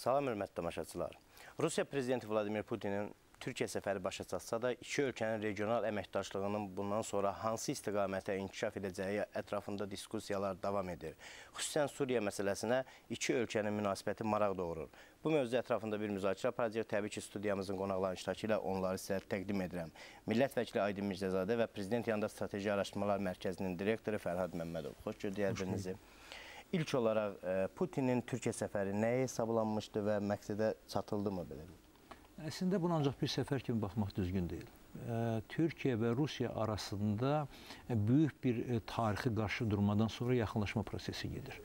Salam, hörmətli tamaşaçılar. Rusiya prezidenti Vladimir Putinin Türkiyə səfəri başa çatsa da, iki ölkənin regional əməkdaşlığının bundan sonra hansı istiqamətə inkişaf edəcəyi ətrafında diskussiyalar davam edir. Xüsusən Suriya məsələsinə iki ölkənin münasibəti maraq doğurur. Bu mövzu ətrafında bir müzakirə aparacaq. Təbii ki, studiyamızın qonaqlarının iştirakı ilə onları sizə təqdim edirəm. Millət vəkili Aydın Mirzəzadə və Prezident yanında Strateji Araşdırmalar Mərkəzinin direktoru Fərhad Məmmədov. Xoş gördük. İlk olaraq Putinin Türkiyə səfəri nəyə hesablanmışdı və məqsədə çatıldı mı belə? Əslində buna ancaq bir səfər kimi baxmaq düzgün deyil. Türkiyə və Rusiya arasında böyük bir tarixi qarşıdurmadan sonra yaxınlaşma prosesi gedir.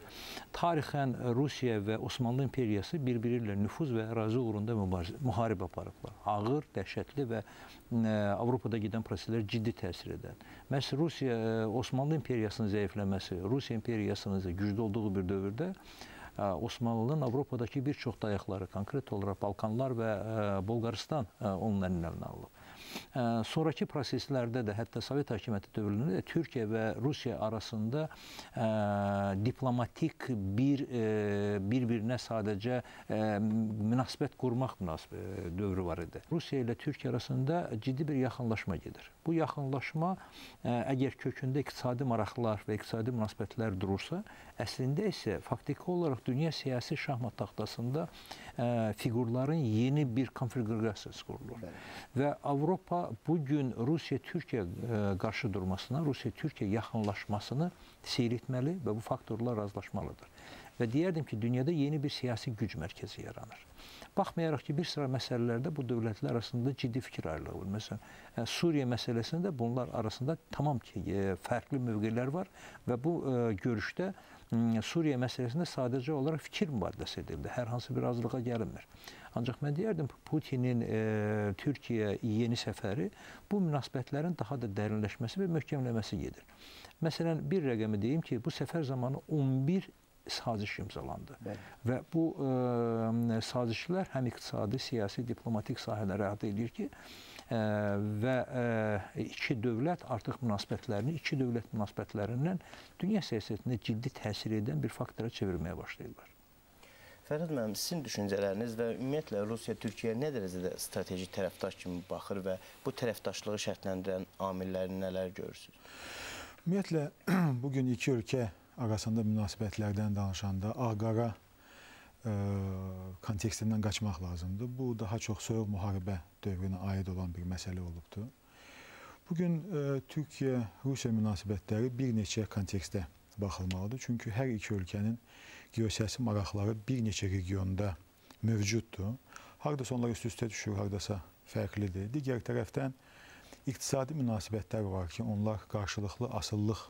Tarixən Rusiya və Osmanlı İmperiyası bir-biri ilə nüfuz və ərazi uğrunda müharibə aparıblar. Ağır, dəhşətli və Avropada gedən proseslər ciddi təsir edən. Məhz Rusiya, Osmanlı İmperiyasının zəifləməsi, Rusiya İmperiyasının güclü olduğu bir dövrdə Osmanlının Avropadakı bir çox dayaqları, konkret olaraq Balkanlar və Bolqaristan onun əlindən alınıb. Sonraki proseslərdə də, hətta Sovet hakimiyyəti dövrlərində də Türkiyə və Rusiya arasında diplomatik bir-birinə sadəcə münasibət qurmaq dövrü var idi. Rusiya ilə Türkiyə arasında ciddi bir yaxınlaşma gedir. Bu yaxınlaşma əgər kökündə iqtisadi maraqlar və iqtisadi münasibətlər durursa, əslində isə faktiki olaraq dünya siyasi şahmat taxtasında fiqurların yeni bir konfigurasiyası qurulur. Və Avropa bugün Rusiya-Türkiyə qarşı durmasına, Rusiya-Türkiyə yaxınlaşmasını seyr etməli və bu faktorlar razılaşmalıdır. Və deyərdim ki, dünyada yeni bir siyasi güc mərkəzi yaranır. Baxmayaraq ki, bir sıra məsələlərdə bu dövlətlər arasında ciddi fikir ayrılığı var. Məsələn, Suriya məsələsində bunlar arasında tamam ki, fərqli mövqelər var və bu görüşdə Suriya məsələsində sadəcə olaraq fikir mübadiləsi edildi. Hər hansı bir razılığa gəlinmir. Ancaq mən deyərdim, Putinin Türkiyə yeni səfəri bu münasibətlərin daha da dərinləşməsi və möhkəmləməsi gedir. Məsələn, bir rəqəmi deyim ki, bu səfər zamanı 11 saziş imzalandı. Və bu sazişlər həm iqtisadi, siyasi, diplomatik sahələri əhatə edir ki, və iki dövlət artıq münasibətlərini, iki dövlət münasibətlərindən dünya siyasətində ciddi təsir edən bir faktora çevirməyə başlayırlar. Fərhad müəllim, sizin düşüncələriniz və ümumiyyətlə Rusiya Türkiyəyə nə dərəcədə strateji tərəfdaş kimi baxır və bu tərəfdaşlığı şərtləndirən amilləri nələr görürsünüz? Ümumiyyətlə, bugün iki ölkə arasında münasibətlərdən danışanda ağ-qara kontekstindən qaçmaq lazımdır. Bu, daha çox soyuq müharibə dövrünə aid olan bir məsələ olubdur. Bugün Türkiyə-Rusiya münasibətləri bir neçə kontekstdə baxılmalıdır. Çünki hər iki ölkənin geosiyasi maraqları bir neçə regionda mövcuddur. Haradasa onlar üst-üstə düşür, haradasa fərqlidir. Digər tərəfdən iqtisadi münasibətlər var ki, onlar qarşılıqlı asıllıq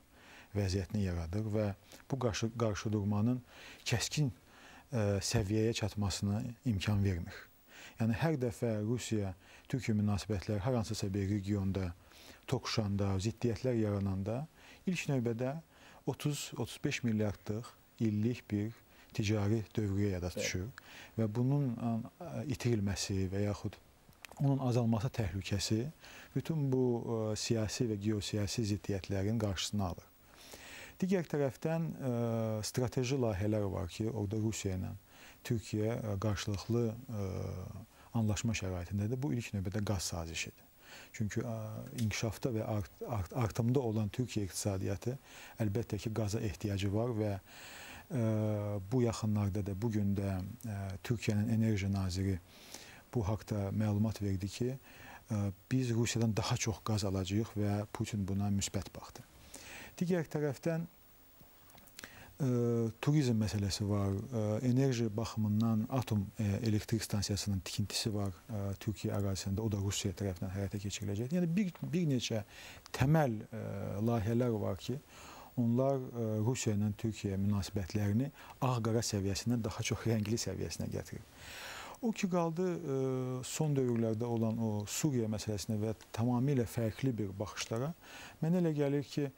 vəziyyətini yaradır və bu qarşıdurmanın kəskin səviyyəyə çatmasına imkan vermir. Yəni, hər dəfə Rusiya-Türkiyə münasibətləri hər hansısa bir regionda toqquşanda, ziddiyyətlər yarananda ilk növbədə 30-35 milyardlıq illik bir ticari dövrüyə yada düşür və bunun itirilməsi və yaxud onun azalması təhlükəsi bütün bu siyasi və geosiyasi ziddiyyətlərin qarşısını alır. Digər tərəfdən strateji layihələr var ki, orada Rusiya ilə Türkiyə qarşılıqlı anlaşma şəraitindədir. Bu ilk növbədə qaz sazişidir. Çünki inkişafda və artımda olan Türkiyə iqtisadiyyatı əlbəttə ki, qaza ehtiyacı var və bu yaxınlarda da, bugün də Türkiyənin enerji naziri bu haqda məlumat verdi ki, biz Rusiyadan daha çox qaz alacağıq və Putin buna müsbət baxdı. Digər tərəfdən turizm məsələsi var, enerji baxımından atom elektrik stansiyasının tikintisi var Türkiyə ərazisində, o da Rusiya tərəfindən həyata keçiriləcək. Yəni, bir neçə təməl layihələr var ki, onlar Rusiya ilə Türkiyə münasibətlərini ağ-qara səviyyəsindən daha çox rəngli səviyyəsinə gətirir. O ki, qaldı son dövrlərdə olan o Suriya məsələsinə və tamamilə fərqli bir baxışlara, mənə elə gəlir ki,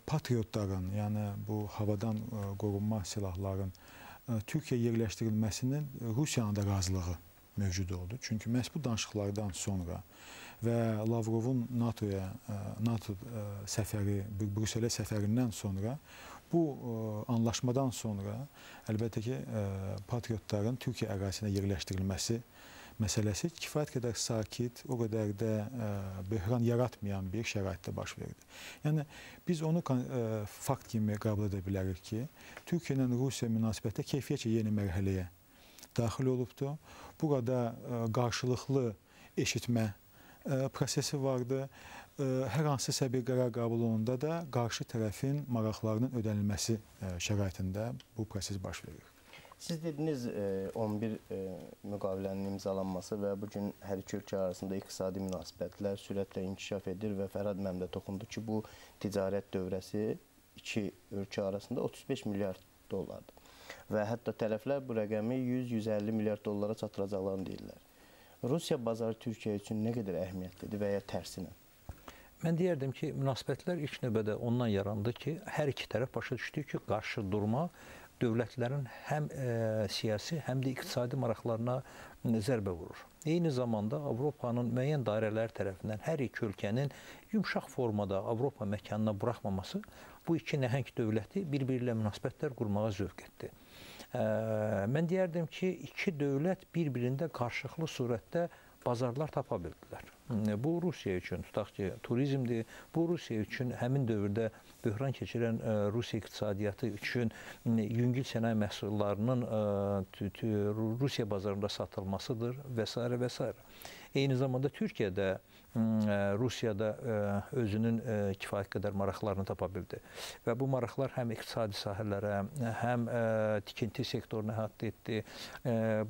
patriotların, yəni bu havadan qorunma silahların Türkiyə yerləşdirilməsinin Rusiyanın da razılığı mövcud oldu. Çünki məhz bu danışıqlardan sonra və Lavrovun NATO səfəri, Brüsselə səfərindən sonra Bu anlaşmadan sonra əlbəttə ki, patriotların Türkiyə ərazisinə yerləşdirilməsi məsələsi kifayət qədər sakit, o qədər də böhran yaratmayan bir şəraitdə baş verdi. Yəni, biz onu fakt kimi qəbul edə bilərik ki, Türkiyə ilə Rusiya münasibətdə keyfiyyətcə yeni mərhələyə daxil olubdur. Burada qarşılıqlı eşitmə prosesi vardı. Hər hansısa bir qərar qəbul olunanda da qarşı tərəfin maraqlarının ödənilməsi şəraitində bu proses baş verir. Siz dediniz 11 müqavilənin imzalanması və bugün hər iki ölkə arasında iqtisadi münasibətlər sürətlə inkişaf edir və Fərhad müəllim də toxundu ki, bu ticarət dövrəsi iki ölkə arasında 35 milyard dollardır. Və hətta tərəflər bu rəqəmi 100-150 milyard dollara çatdıracaqlarını deyirlər. Rusiya bazarı Türkiyə üçün nə qədər əhəmiyyətlidir və ya tərsinə? Mən deyərdim ki, münasibətlər ilk növbədə ondan yarandı ki, hər iki tərəf başa düşdü ki, qarşı durma dövlətlərin həm siyasi, həm də iqtisadi maraqlarına zərbə vurur. Eyni zamanda Avropanın müəyyən dairələri tərəfindən hər iki ölkənin yumşaq formada Avropa məkanına buraxmaması bu iki nəhəng dövləti bir-biri ilə münasibətlər qurmağa zövq etdi. Mən deyərdim ki, iki dövlət bir-birində qarşılıqlı surətdə bazarlar tapa bildilər. Bu Rusiya üçün, tutaq ki, turizmdir. Bu Rusiya üçün həmin dövrdə böhran keçirən Rusiya iqtisadiyyatı üçün yüngül sənaye məhsullarının Rusiya bazarında satılmasıdır və s. və s. Eyni zamanda Türkiyədə Rusiyada özünün kifayət qədər maraqlarını tapa bildi. Və bu maraqlar həm iqtisadi sahələrə, həm tikinti sektoruna əhatə etdi.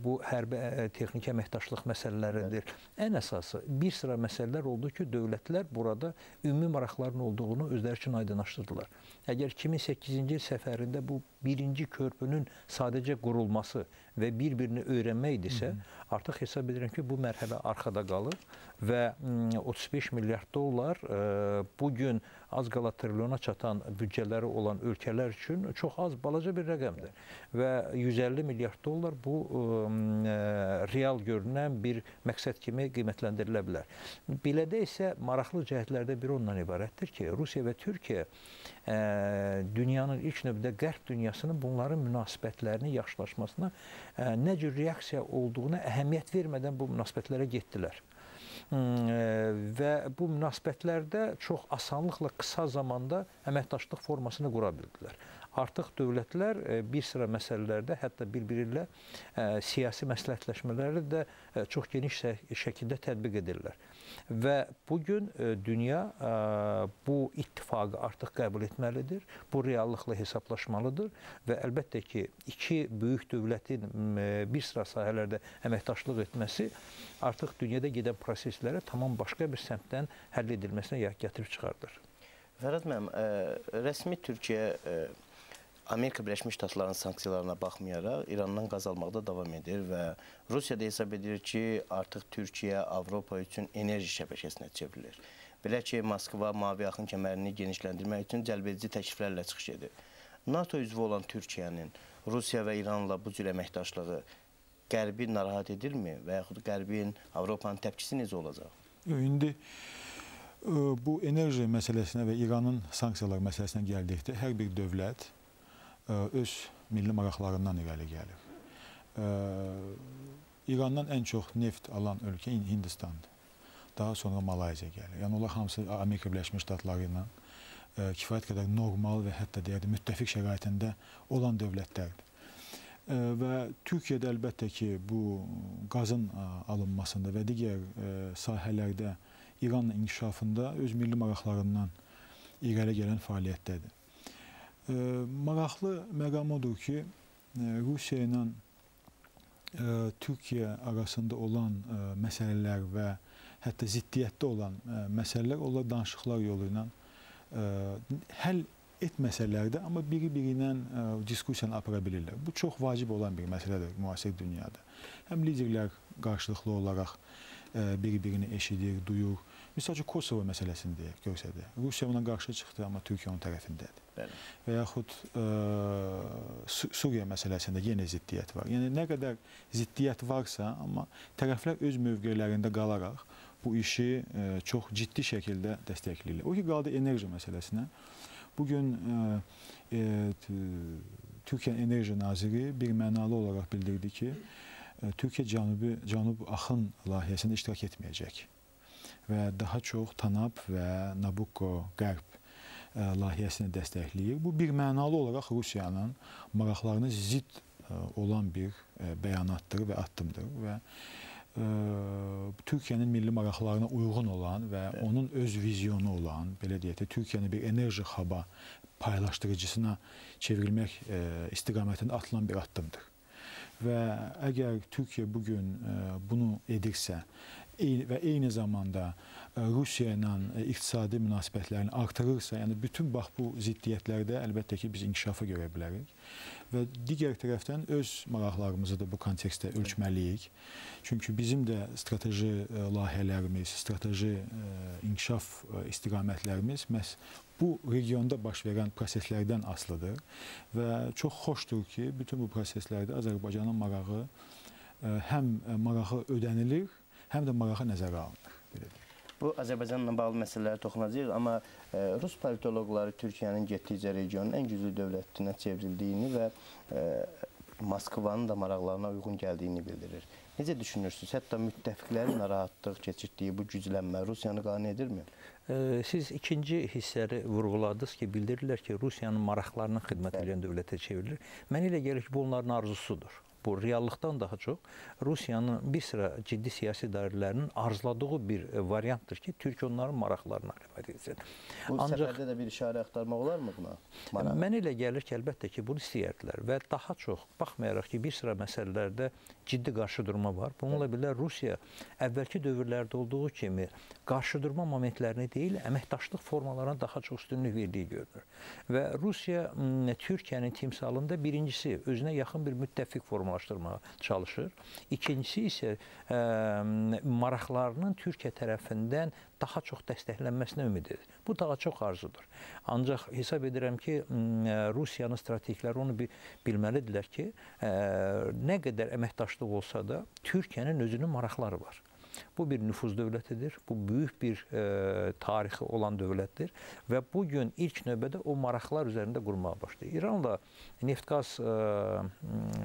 Bu hərbi texniki əməkdaşlıq məsələləridir. Ən əsası bir sıra məsələlər oldu ki, dövlətlər burada ümumi maraqların olduğunu özləri üçün aydınlaşdırdılar. Əgər 2008-ci il səfərində bu birinci körpünün sadəcə qurulması və bir-birini öyrənməkdirsə, artıq hesab edirəm ki, bu mərhələ arxada qalır və 35 milyard dollar bugün az qala trilyona çatan büdcələri olan ölkələr üçün çox az, balaca bir rəqəmdir. Və 150 milyard dollar bu real görünən bir məqsəd kimi qiymətləndirilə bilər. Belədə isə maraqlı cəhətlərdə biri ondan ibarətdir ki, Rusiya və Türkiyə dünyanın ilk növbədə qərb dünyasının bunların münasibətlərinin yaxşılaşmasına nə cür reaksiya olduğuna əhəmiyyət vermədən bu münasibətlərə getdilər. Və bu münasibətlərdə çox asanlıqla qısa zamanda əməkdaşlıq formasını qura bildilər. Artıq dövlətlər bir sıra məsələlərdə hətta bir-biri ilə siyasi məsləhətləşmələri də çox geniş şəkildə tətbiq edirlər. Və bugün dünya bu ittifaqı artıq qəbul etməlidir, bu reallıqla hesablaşmalıdır və əlbəttə ki, iki böyük dövlətin bir sıra sahələrdə əməkdaşlıq etməsi artıq dünyada gedən proseslərə tamam başqa bir səmtdən həll edilməsinə gətirib çıxardır. Fərhad müəllim, rəsmi Türkiyə Amerika Birləşmiş Ştatlarının sanksiyalarına baxmayaraq İrandan qaz almaqda davam edir və Rusiya da hesab edir ki, artıq Türkiyə Avropa üçün enerji şəbəkəsinə çevrilir. Belə ki, Moskva mavi yaxın kəmərini genişləndirmək üçün cəlbedici təkliflərlə çıxış edir. NATO üzvü olan Türkiyənin Rusiya və İranla bu cür əməkdaşlığı Qərbi narahat edirmi və yaxud Qərbin, Avropanın təpkisi necə olacaq? İndi bu enerji məsələsinə və İranın sanksiyalar məsələsinə gəldikdə hər bir dövlət öz milli maraqlarından irəli gəlir. İrandan ən çox neft alan ölkə Hindistandır. Daha sonra Malayziya gəlir. Yəni, onlar hamısı Amerika Birləşmiş Ştatları ilə kifayət qədər normal və hətta deyərdim, müttəfiq şəraitində olan dövlətlərdir. Və Türkiyədə əlbəttə ki, bu qazın alınmasında və digər sahələrdə İranla inkişafında öz milli maraqlarından irəli gələn fəaliyyətdədir. Maraqlı məqam odur ki, Rusiya ilə Türkiyə arasında olan məsələlər və hətta ziddiyyətdə olan məsələlər, onlar danışıqlar yolu ilə həll etməsələr də, amma biri-biri ilə diskusiyanı apara bilirlər. Bu çox vacib olan bir məsələdir müasir dünyada. Həm liderlər qarşılıqlı olaraq biri-birini eşidir, duyur. Misal ki, Kosovo məsələsində görsək də, Rusiya ona qarşı çıxdı, amma Türkiyə onun tərəfindədir. Bəli. Və yaxud Suriya məsələsində yenə ziddiyyət var. Yəni, nə qədər ziddiyyət varsa, amma tərəflər öz mövqelərində qalaraq bu işi çox ciddi şəkildə dəstəkləyirlər. O ki, qaldı enerji məsələsinə. Bugün Türkiye Enerji Naziri bir mənalı olaraq bildirdi ki, Türkiye Cənub Axın layihəsində iştirak etməyəcək və daha çox TANAP və Nabucco Qərb layihəsini dəstəkləyir. Bu bir mənalı olaraq Rusiyanın maraqlarına zidd olan bir bəyanatdır və addımdır və Türkiyənin milli maraqlarına uyğun olan və onun öz vizyonu olan, belə deyək də, Türkiyəni bir enerji haba paylaşdırıcısına çevrilmək istiqamətində atılan bir addımdır. Və əgər Türkiyə bugün bunu edirsə və eyni zamanda Rusiya ilə iqtisadi münasibətlərini artırırsa, yəni bütün bax bu ziddiyyətlərdə əlbəttə ki, biz inkişafı görə bilərik. Və digər tərəfdən öz maraqlarımızı da bu kontekstdə ölçməliyik. Çünki bizim də strateji layihələrimiz, strateji inkişaf istiqamətlərimiz məhz bu regionda baş verən proseslərdən asılıdır. Və çox xoşdur ki, bütün bu proseslərdə Azərbaycanın marağı həm marağı ödənilir, həm də marağı nəzərə alınır. Bu Azərbaycanla bağlı məsələlərə toxunacağıq, amma Rus politoloqları Türkiyənin getdikcə regionun ən güclü dövlətinə çevrildiyini və Moskvanın da maraqlarına uyğun gəldiyini bildirir. Necə düşünürsünüz? Hətta müttəfiqlərin narahatlıq keçirdiyi bu güclənmə Rusiyanı qane edirmi? Siz ikinci hissləri vurğuladınız ki, bildirirlər ki, Rusiyanın maraqlarına xidmət edən dövlətə çevrilir. Mənə elə gəlir ki, bu onların arzusudur. Bu reallıqdan daha çox Rusiyanın bir sıra ciddi siyasi dairələrinin arzuladığı bir variantdır ki, Türkiyə onların maraqlarına xidmət etsin. Bu səfərdə də bir işarə axtarmaq olarmı buna? Mənə elə gəlir ki, əlbəttə ki, bunu istəyərdilər və daha çox, baxmayaraq ki, bir sıra məsələlərdə ciddi qarşıdurma var. Bununla belə Rusiya əvvəlki dövrlərdə olduğu kimi qarşıdurma momentlərini deyil, əməkdaşlıq formalarına daha çox üstünlük verdiyi görünür. Və Rusiya Türkiyənin timsalında birincisi özünə yaxın bir müttəfiq formalaşdırmağa çalışır. İkincisi isə maraqlarının Türkiyə tərəfindən daha çox dəstəklənməsinə ümid edir. Bu daha çox arzudur. Ancaq hesab edirəm ki, Rusiyanın strategikləri onu bilməlidirlər ki, nə qədər əməkdaşlıq olsa da Türkiyənin özünün maraqları var. Bu bir nüfuz dövlətidir, bu böyük bir tarixi olan dövlətdir və bugün ilk növbədə o maraqlar üzərində qurmağa başlayır. İranla neft-qaz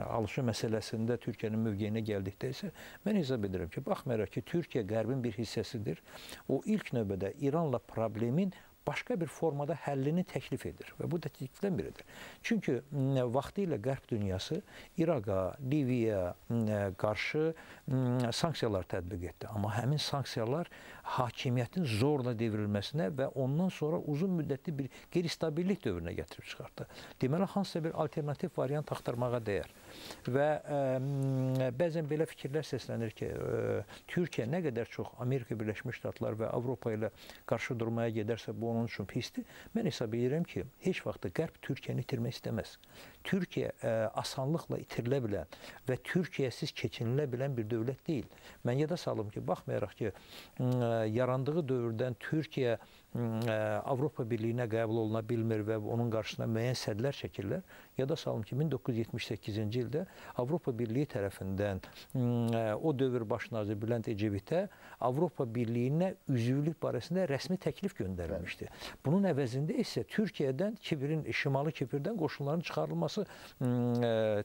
alışı məsələsində Türkiyənin mövqeyinə gəldikdə isə mən hesab edirəm ki, baxmayaraq ki, Türkiyə Qərbin bir hissəsidir, o ilk növbədə İranla problemin başqa bir formada həllini təklif edir və bu da təklifdən biridir. Çünki vaxtı ilə Qərb dünyası İraqa, Liviyaya qarşı sanksiyalar tətbiq etdi. Amma həmin sanksiyalar hakimiyyətin zorla devrilməsinə və ondan sonra uzun müddətli bir qeyri-stabillik dövrünə gətirib çıxartdı. Deməli, hansısa bir alternativ variant axtarmağa dəyər. Və bəzən belə fikirlər səslənir ki, Türkiyə nə qədər çox Amerika Birləşmiş Ştatları və Avropa ilə qarşı durmaya gedərsə, bu onun üçün pisdir. Mən hesab edirəm ki, heç vaxt Qərb Türkiyəni itirmək istəməz. Türkiyə asanlıqla itirilə bilən və Türkiyəsiz keçinilə bilən bir dövlət deyil. Mən yada salım ki, baxmayaraq ki, yarandığı dövrdən Türkiyə Avropa Birliyinə qəbul oluna bilmir və onun qarşısına müəyyən sədlər çəkirlər. Yada salım ki, 1978-ci ildə Avropa Birliyi tərəfindən o dövr baş naziri Bülent Ecevitə Avropa Birliyinə üzvlük barəsində rəsmi təklif göndərilmişdi. Bunun əvəzində isə Türkiyədən Şimali Kipirdən qoşunların çıxarılması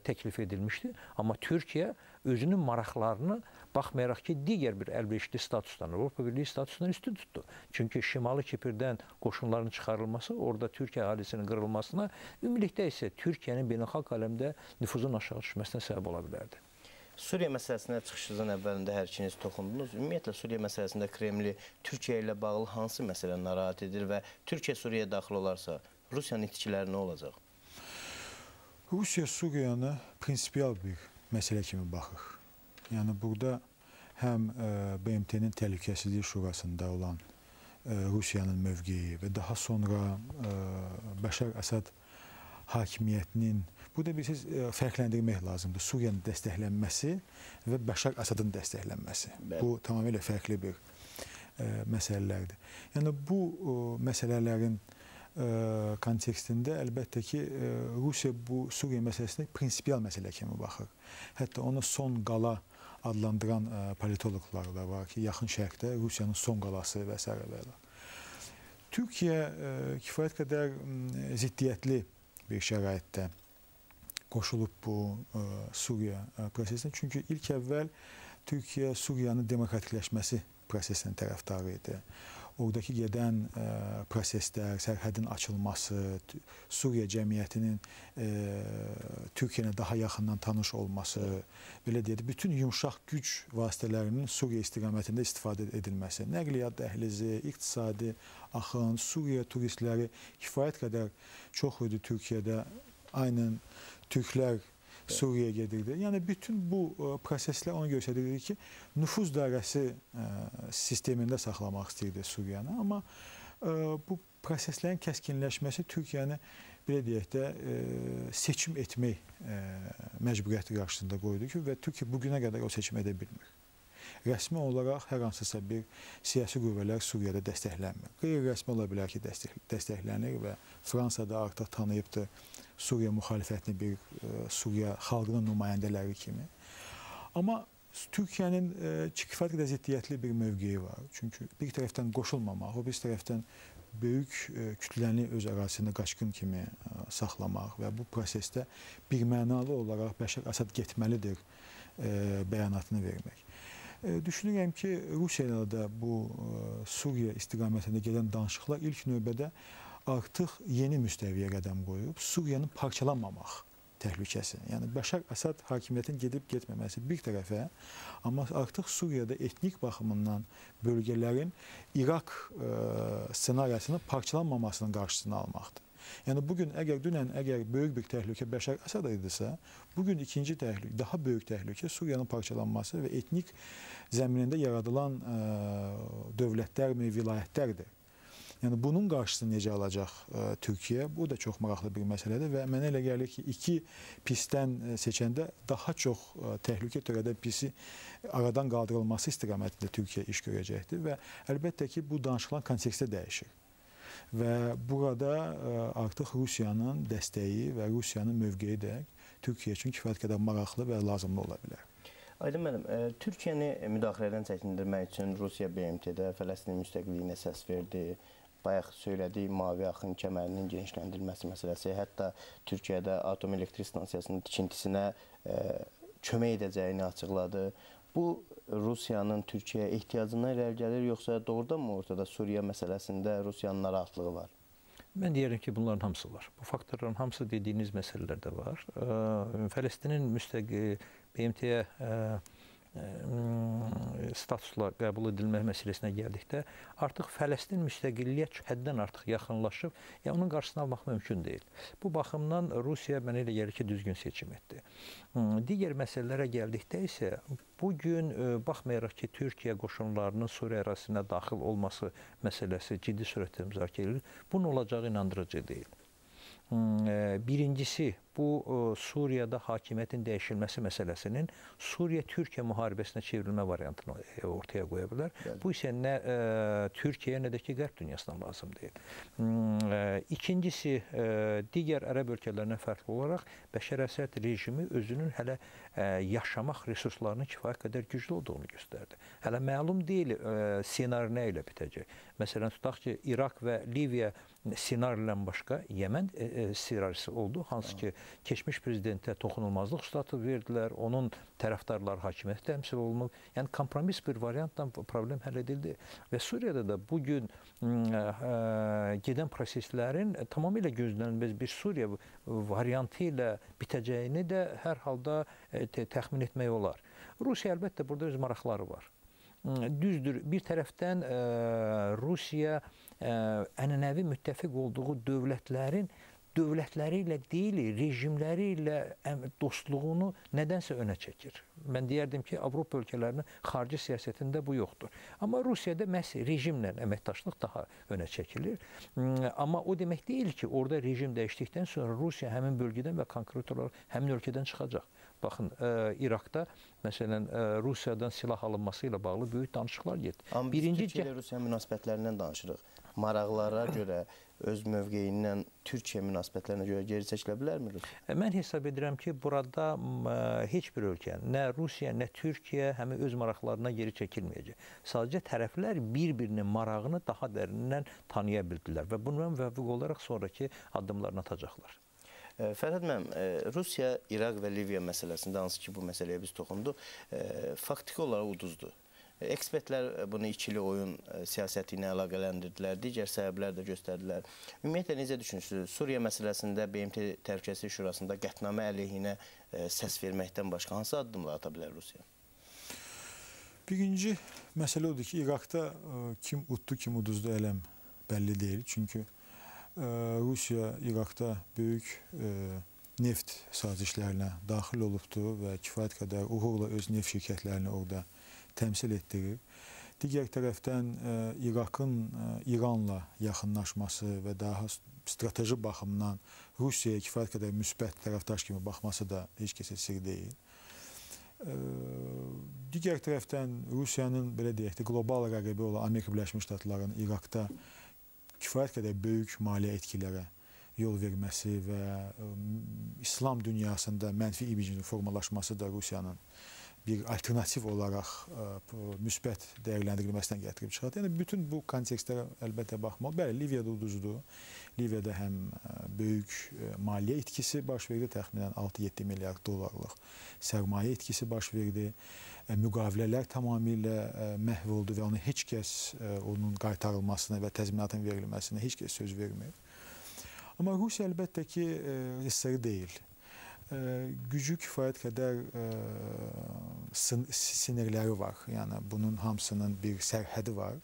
təklif edilmişdi. Amma Türkiyə özünün maraqlarını baxmayaraq ki, digər bir əlverişli statusdan, Avropa Birliyi statusundan üstün tutdu. Çünki Şimali Kipirdən qoşunların çıxarılması, orada Türkiyə əhalisinin qırılmasına, ümumilikdə isə Türkiyənin beynəlxalq aləmdə nüfuzun aşağı düşməsinə səbəb ola bilərdi. Suriya məsələsinə çıxışınızın əvvəlində hər ikiniz toxundunuz. Ümumiyyətlə, Suriya məsələsində Kremli Türkiyə ilə bağlı hansı məsələ narahat edir və Türkiyə Suriyaya daxil olarsa, Rusiyanın itkiləri nə olacaq? Rusiya Suriyana prinsipial bir məsələ kimi baxır. Yəni, burada həm BMT-nin Təhlükəsizlik Şurasında olan Rusiyanın mövqeyi və daha sonra Bəşər Əsad hakimiyyətinin, burada bir fərqləndirmək lazımdır. Suriyanın dəstəklənməsi və Bəşər Əsadın dəstəklənməsi. Bu, tamamilə fərqli bir məsələlərdir. Yəni, bu məsələlərin kontekstində əlbəttə ki, Rusiya bu Suriya məsələsində prinsipial məsələ kimi baxır. Hətta onu son qala adlandıran politoloqlar da var ki, yaxın şərqdə Rusiyanın son qalası və s. Türkiyə kifayət qədər ziddiyyətli bir şəraitdə qoşulub bu Suriya prosesinə. Çünki ilk əvvəl Türkiyə Suriyanın demokratikləşməsi prosesinin tərəfdarı idi. Oradakı gedən proseslər, sərhədin açılması, Suriya cəmiyyətinin Türkiyə ilə daha yaxından tanış olması, belə deyək, bütün yumşaq güc vasitələrinin Suriya istiqamətində istifadə edilməsi, nəqliyyat dəhlizi, iqtisadi axın, Suriya turistləri kifayət qədər çox idi Türkiyədə, aynən türklər Suriyaya gedirdi. Yəni bütün bu proseslər onu göstərirdi ki, nüfuz dairəsi sistemində saxlamaq istəyirdi Suriyanı. Amma bu proseslərin kəskinləşməsi Türkiyəni belə deyək də seçim etmək məcburiyyəti qarşısında qoydu ki, və Türkiyə bugünə qədər o seçim edə bilmir. Rəsmi olaraq hər hansısa bir siyasi qüvvələr Suriyada dəstəklənmir. Qeyri-rəsmi ola bilər ki, dəstəklənir və Fransa da artıq tanıyıbdır Suriya müxalifətini bir Suriya xalqının nümayəndələri kimi. Amma Türkiyənin kifayət qədər ziddiyyətli bir mövqeyi var. Çünki bir tərəfdən qoşulmamaq, o bir tərəfdən böyük kütləni öz ərazisində qaçqın kimi saxlamaq və bu prosesdə birmənalı olaraq Bəşər Əsəd getməlidir bəyanatını vermək. Düşünürəm ki, Rusiya ilə də bu Suriya istiqamətində gedən danışıqlar ilk növbədə artıq yeni müstəviyə qədəm qoyub, Suriyanın parçalanmamaq təhlükəsi. Yəni, Bəşər Əsəd hakimiyyətin gedib-getməməsi bir tərəfə, amma artıq Suriyada etnik baxımından bölgələrin İraq ssenariyasının parçalanmamasının qarşısını almaqdır. Yəni, bugün dünən böyük bir təhlükə Bəşər Əsəd idisə, bugün ikinci təhlükə, daha böyük təhlükə Suriyanın parçalanması və etnik zəminində yaradılan dövlətlər və vilayətlərdir. Yəni, bunun qarşısını necə alacaq Türkiyə? Bu da çox maraqlı bir məsələdir və mənə elə gəlir ki, iki pisdən seçəndə daha çox təhlükə törədən pisi aradan qaldırılması istiqamətində Türkiyə iş görəcəkdir və əlbəttə ki, bu danışılan kontekstdə dəyişir. Və burada artıq Rusiyanın dəstəyi və Rusiyanın mövqeyi də Türkiyə üçün kifayət qədər maraqlı və lazımlı ola bilər. Aydın müəllim, Türkiyəni müdaxilədən çəkindirmək üçün Rusiya BMT-də Fələstin müstəqilliyinə səs verdi. Bayaq söylədiyi mavi axın kəmərinin genişləndirilməsi məsələsi, hətta Türkiyədə atom elektrik stansiyasının tikintisinə kömək edəcəyini açıqladı. Bu, Rusiyanın Türkiyəyə ehtiyacından irəli gəlir, yoxsa doğrudan mı ortada Suriya məsələsində Rusiyanın narahatlığı var? Mən deyərəm ki, bunların hamısı var. Bu faktorların hamısı dediyiniz məsələlərdə var. Fələstinin BMT-yə statusla qəbul edilmə məsələsinə gəldikdə, artıq Fələstin müstəqilliyə həddən artıq yaxınlaşıb, onun qarşısını almaq mümkün deyil. Bu baxımdan Rusiya mənə elə gəlir ki, düzgün seçim etdi. Digər məsələlərə gəldikdə isə, bugün baxmayaraq ki, Türkiyə qoşunlarının Suriya ərazisinə daxil olması məsələsi ciddi sürətlə müzakirə edilir, bunun olacağı inandırıcı deyil. Birincisi, bu Suriyada hakimiyyətin dəyişilməsi məsələsinin Suriya-Türkiyə müharibəsinə çevrilmə variantını ortaya qoya bilər. Bu isə nə Türkiyəyə, nə də ki, Qərb dünyasına lazım deyil. İkincisi, digər ərəb ölkələrinə fərqli olaraq Bəşər Əsəd rejimi özünün hələ yaşamaq resurslarının kifayət qədər güclü olduğunu göstərdi. Hələ məlum deyil senari nə ilə bitəcək. Məsələn, tutaq ki, İraq və Liviya senaridən başqa Yəmən senarisi oldu, hansı ki, keçmiş prezidentə toxunulmazlıq statı verdilər, onun tərəfdarları hakimiyyət təmsil olunub. Yəni, kompromis bir variantla problem həll edildi. Və Suriyada da bugün gedən proseslərin tamamilə gözlənilməz bir Suriya variantı ilə bitəcəyini də hər halda təxmin etmək olar. Rusiya əlbəttə burada öz maraqları var. Düzdür, bir tərəfdən Rusiya ənənəvi müttəfiq olduğu dövlətləri ilə deyil, rejimləri ilə dostluğunu nədənsə önə çəkir. Mən deyərdim ki, Avropa ölkələrinin xarici siyasətində bu yoxdur. Amma Rusiyada məhz rejimlə əməkdaşlıq daha önə çəkilir. Amma o demək deyil ki, orada rejim dəyişdikdən sonra Rusiya həmin bölgədən və konkret olaraq həmin ölkədən çıxacaq. Baxın, İraqda, məsələn, Rusiyadan silah alınması ilə bağlı böyük danışıqlar gedir. Amma biz Türkiyə ilə Rusiya münasibətlərindən danışırıq. Maraqlara görə öz mövqeyindən Türkiyə münasibətlərinə görə geri çəkilə bilərmi Rusiya? Mən hesab edirəm ki, burada heç bir ölkə, nə Rusiya, nə Türkiyə həmin öz maraqlarına geri çəkilməyəcək. Sadəcə tərəflər bir-birinin marağını daha dərindən tanıya bildilər və bundan müvəffəq olaraq sonraki addımlarını atacaqlar. Fərhad müəllim, Rusiya, İraq və Liviya məsələsində, hansı ki bu məsələyə biz toxunduq, faktiki olaraq uduzdu. Ekspertlər bunu ikili oyun siyasəti ilə əlaqələndirdilər, digər səbəblər də göstərdilər. Ümumiyyətlə, necə düşünürsünüz? Suriya məsələsində BMT Təhlükəsizlik Şurasında qətnamə əleyhinə səs verməkdən başqa hansı addımlar ata bilər Rusiya? Birinci məsələ odur ki, İraqda kim uddu, kim uduzdu eləm bəlli deyil. Çünki Rusiya İraqda böyük neft sazişlərinə daxil olubdur və kifayət qədər uğurla öz neft şirkətlərini orada təmsil etdirir. Digər tərəfdən İraqın İranla yaxınlaşması və daha strateji baxımdan Rusiyaya kifayət qədər müsbət tərəfdaş kimi baxması da heç kəsə sir deyil. Digər tərəfdən Rusiyanın, belə deyək də, qlobal rəqibi olan Amerika Birləşmiş Ştatlarının İraqda kifayət qədər böyük maliyyə etkilərə yol verməsi və İslam dünyasında mənfi imicinin formalaşması da Rusiyanın bir alternativ olaraq müsbət dəyərləndirilməsindən gətirib çıxardı. Yəni, bütün bu kontekstlərə əlbəttə baxmaq. Bəli, Liviyada uduzdu. Liviyada həm böyük maliyyə itkisi baş verdi, təxminən 6-7 milyard dollarlıq sərmayə itkisi baş verdi. Müqavilələr tamamilə məhv oldu və onu heç kəs onun qaytarılmasına və təzminatın verilməsinə heç kəs söz vermir. Amma Rusiya əlbəttə ki, rejissori deyil. Gücü kifayət qədər sinirləri var. Yəni, bunun hamısının bir sərhədi var.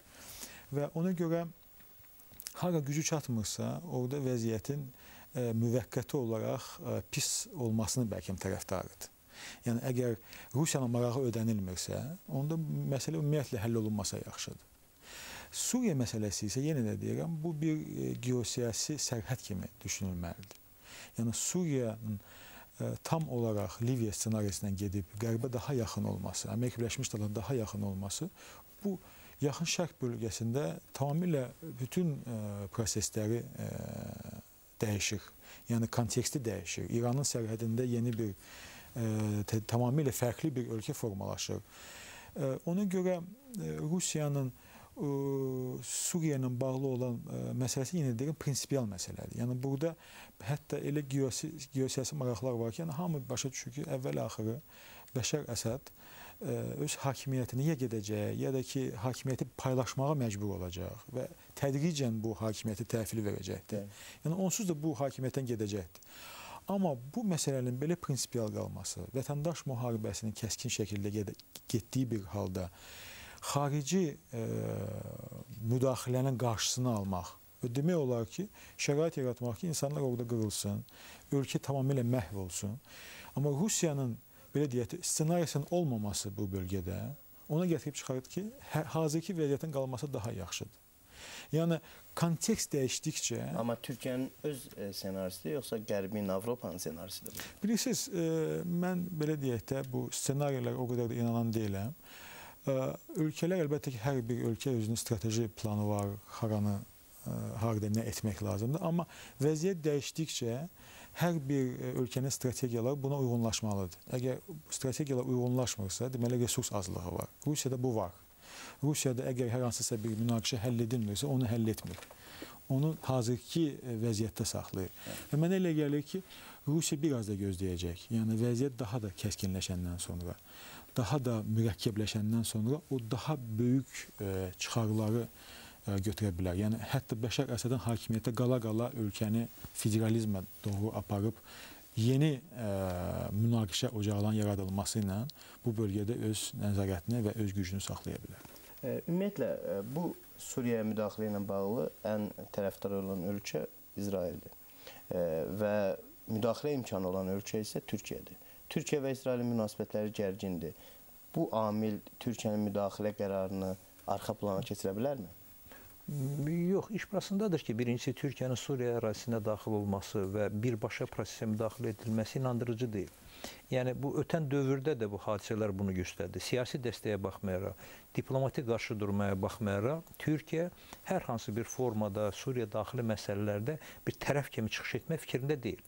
Və ona görə hara gücü çatmırsa, orada vəziyyətin müvəqqəti olaraq pis olmasını bəlkə tərəfdarıdır. Yəni, əgər Rusiyanın marağı ödənilmirsə, onda məsələ ümumiyyətlə həll olunmasa yaxşıdır. Suriya məsələsi isə, yenə də deyirəm, bu bir geosiyasi sərhəd kimi düşünülməlidir. Yəni, Suriyanın tam olaraq Liviya ssenarisindən gedib qərbə daha yaxın olması, Amerika Birləşmiş Ştatlarına daha yaxın olması bu yaxın şərq bölgəsində tamamilə bütün prosesləri dəyişir. Yəni, konteksti dəyişir. İranın sərhədində yeni bir, tamamilə fərqli bir ölkə formalaşır. Ona görə Rusiyanın Suriya ilə bağlı olan məsələsi, yenə deyirəm, prinsipial məsələdir. Yəni, burada hətta elə geosiyasi maraqlar var ki, yəni, hamı başa düşür ki, əvvəl-axırı Bəşər Əsəd öz hakimiyyəti niyə gedəcək, ya da ki, hakimiyyəti paylaşmağa məcbur olacaq və tədricən bu hakimiyyəti təhvil verəcəkdir. Yəni, onsuz da bu hakimiyyətdən gedəcəkdir. Amma bu məsələnin belə prinsipial qalması, vətəndaş müharibəsinin kəskin şəkildə getdiyi bir halda xarici müdaxilənin qarşısını almaq və demək olar ki, şərait yaratmaq ki, insanlar orada qırılsın, ölkə tamamilə məhv olsun. Amma Rusiyanın, belə deyək, ssenarisinin olmaması bu bölgədə ona gətirib çıxarır ki, hazırki vəziyyətin qalması daha yaxşıdır. Yəni, kontekst dəyişdikcə... Amma Türkiyənin öz senarisidir, yoxsa Qərbin, Avropanın senarisidir? Bilirsiniz, mən belə deyək də, bu ssenariyalar o qədər də inanan deyiləm. Ölkələr, əlbəttə ki, hər bir ölkə özünün strateji planı var, harada nə etmək lazımdır. Amma vəziyyət dəyişdikcə hər bir ölkənin strategiyaları buna uyğunlaşmalıdır. Əgər strategiyalar uyğunlaşmırsa, deməli, resurs azlığı var. Rusiyada bu var. Rusiyada əgər hər hansısa bir münaqişə həll edilmirsə, onu həll etmir. Onu hazırki vəziyyətdə saxlayır. Və mənə elə gəlir ki, Rusiya biraz da gözləyəcək. Yəni, vəziyyət daha da kəskinləşəndən sonra, daha da mürəkkəbləşəndən sonra o daha böyük çıxarları götürə bilər. Yəni, hətta Bəşər Əsədin hakimiyyətə qala-qala ölkəni federalizmə doğru aparıb yeni münaqişə ocaqlarının yaradılması ilə bu bölgədə öz nəzarətini və öz gücünü saxlaya bilər. Ümumiyyətlə, bu Suriyaya müdaxilə ilə bağlı ən tərəfdar olan ölkə İsraildir və müdaxilə imkanı olan ölkə isə Türkiyədir. Türkiyə və İsrailin münasibətləri gərgindir. Bu amil Türkiyənin müdaxilə qərarını arxa plana keçirə bilərmi? Yox, iş burasındadır ki, birincisi Türkiyənin Suriya ərazisinə daxil olması və birbaşa prosesə müdaxilə edilməsi inandırıcı deyil. Yəni, bu ötən dövrdə də bu hadisələr bunu göstərdi. Siyasi dəstəyə baxmayaraq, diplomatik qarşı durmaya baxmayaraq, Türkiyə hər hansı bir formada Suriya daxili məsələlərdə bir tərəf kimi çıxış etmək fikrində deyil.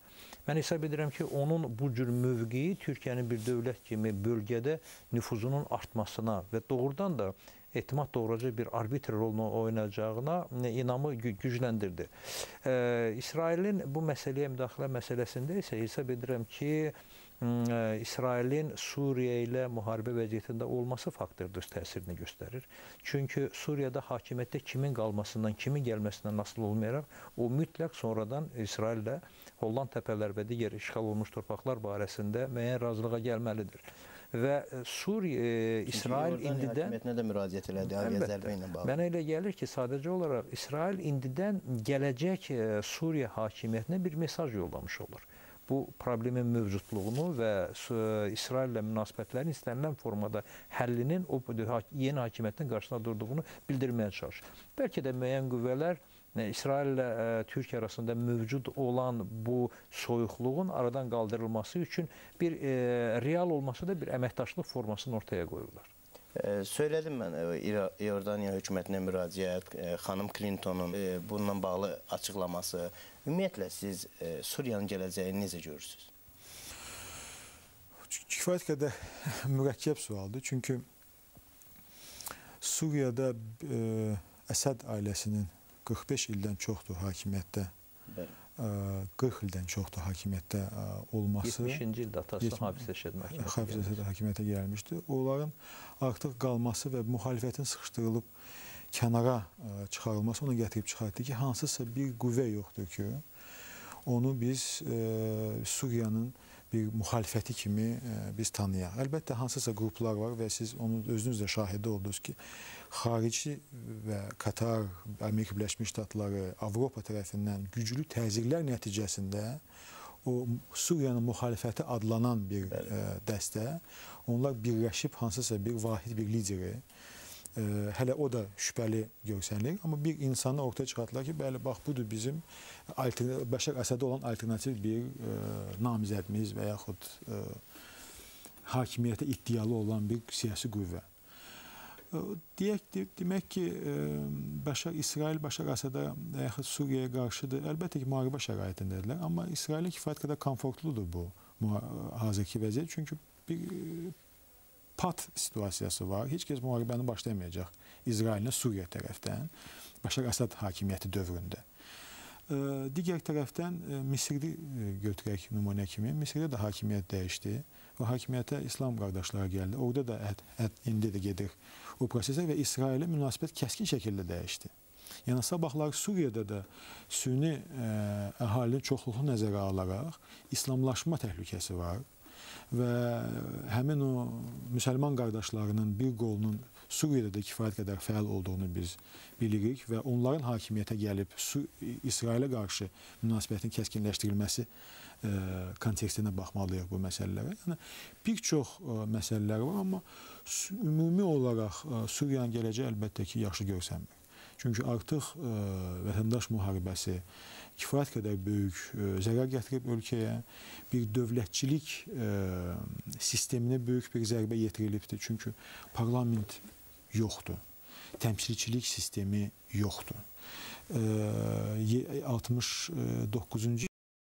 Mən hesab edirəm ki, onun bu cür mövqeyi Türkiyənin bir dövlət kimi bölgədə nüfuzunun artmasına və doğrudan da etimad doğuracaq bir arbitr rolunu oynayacağına inamı gücləndirdi. İsrailin bu məsələyə müdaxilə məsələsində isə hesab edirəm ki, İsrailin Suriya ilə müharibə vəziyyətində olması faktordur, öz təsirini göstərir. Çünki Suriyada hakimiyyətdə kimin qalmasından, kimin gəlməsindən asılı olmayaraq, o mütləq sonradan İsraillə Holland təpələr və digər işğal olunmuş torpaqlar barəsində müəyyən razılığa gəlməlidir. Və Suriya, İsrail indidən... Hakimiyyətinə də müraciət elədi, Aliyə zərbə ilə bağlı. Mənə elə gəlir ki, sadəcə olaraq İsrail indidən gələcək Suriya hakimiyyətinə bir mesaj yollamış olur. Bu problemin mövcudluğunu və İsraillə münasibətlərin istənilən formada həllinin o yeni hakimiyyətin qarşısında durduğunu bildirməyə çalışır. Bəlkə də müəyyən qüvvələr İsrail ilə Türkiyə arasında mövcud olan bu soyuqluğun aradan qaldırılması üçün bir real olmasa da bir əməkdaşlıq formasını ortaya qoyurlar. Söylədim mən İordaniya hökumətinə müraciət, xanım Clintonun bununla bağlı açıqlaması. Ümumiyyətlə, siz Suriyanın gələcəyini necə görürsünüz? Kifayət qədər mürəkkəb sualdır. Çünki Suriyada Əsəd ailəsinin 45 ildən çoxdur hakimiyyətdə, 40 ildən çoxdur hakimiyyətdə olması. 70-ci ildə atası Hafiz Əsəd hakimiyyətə gəlmişdi. Onların artıq qalması və müxalifətin sıxışdırılıb kənara çıxarılması ona gətirib çıxartdı ki, hansısa bir qüvvə yoxdur ki, onu biz Suriyanın bir müxalifəti kimi biz tanıyaq. Əlbəttə, hansısa qruplar var və siz onun özünüz də şahidi oldunuz ki, xarici və Katar, Amerika Birləşmiş Ştatları, Avropa tərəfindən güclü təzyiqlər nəticəsində o Suriyanın müxalifəti adlanan bir dəstə, onlar birləşib hansısa bir vahid bir lideri, hələ o da şübhəli görsənilir, amma bir insanı ortaya çıxartdılar ki, bəli, bax, budur bizim Bəşər Əsədə olan alternativ bir namizədimiz və yaxud hakimiyyətə iddialı olan bir siyasi qüvvə. Demək ki, İsrail Bəşər Əsədə və yaxud Suriyaya qarşıdır. Əlbəttə ki, müharibə şəraitindədirlər, amma İsrailin kifayət qədər komfortludur bu hazırki vəziyyət, çünki bir pat situasiyası var. Heç kəs müharibəni başlamayacaq İsraillə Suriya tərəfdən, Bəşər Əsəd hakimiyyəti dövründə. Digər tərəfdən Misirdə götürək nümunə kimi, Misirdə də hakimiyyət dəyişdi və hakimiyyətə İslam qardaşları gəldi. Orada da indi də gedir o prosesə və İsrailə münasibət kəskin şəkildə dəyişdi. Yəni, sabahlar Suriyada da süni əhalinin çoxluğunu nəzərə alaraq İslamlaşma təhlükəsi var və həmin o müsəlman qardaşlarının bir qolunun Suriyada da kifayət qədər fəal olduğunu biz bilirik və onların hakimiyyətə gəlib İsrailə qarşı münasibətin kəskinləşdirilməsi kontekstində baxmalıyıq bu məsələlərə. Yəni, bir çox məsələlər var, amma ümumi olaraq Suriyanın gələcəyi əlbəttə ki, yaxşı görsənmir. Çünki artıq vətəndaş müharibəsi kifayət qədər böyük zərər gətirib ölkəyə, bir dövlətçilik sisteminə böyük bir zərbə yetirilibdir. Çünki parlament yoxdur, təmsilçilik sistemi yoxdur. 69-cu